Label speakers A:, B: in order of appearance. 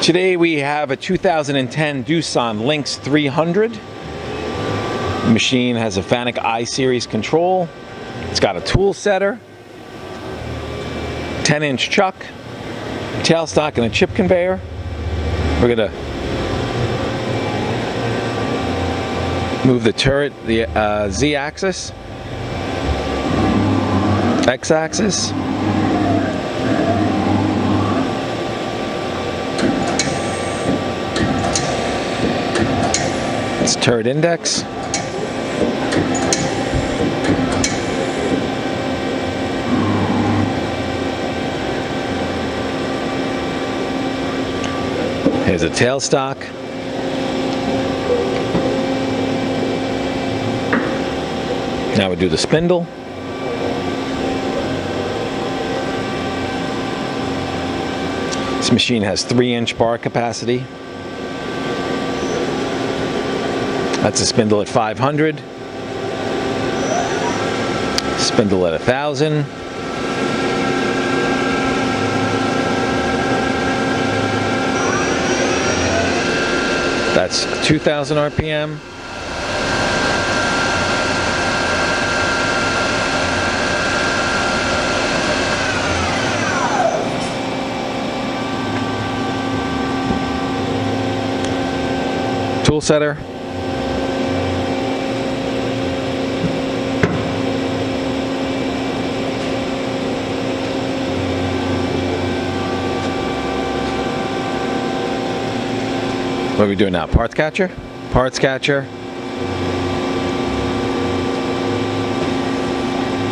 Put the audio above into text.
A: Today we have a 2010 Doosan Lynx 300. The machine has a Fanuc I-Series control. It's got a tool setter, 10-inch chuck, tailstock, and a chip conveyor. We're going to move the turret, the Z-axis, X-axis. It's turret index. Here's a tailstock. Now we do the spindle. This machine has 3-inch bar capacity. That's a spindle at 500. Spindle at 1,000. That's 2,000 RPM. Tool setter. What are we doing now? Parts catcher? Parts catcher.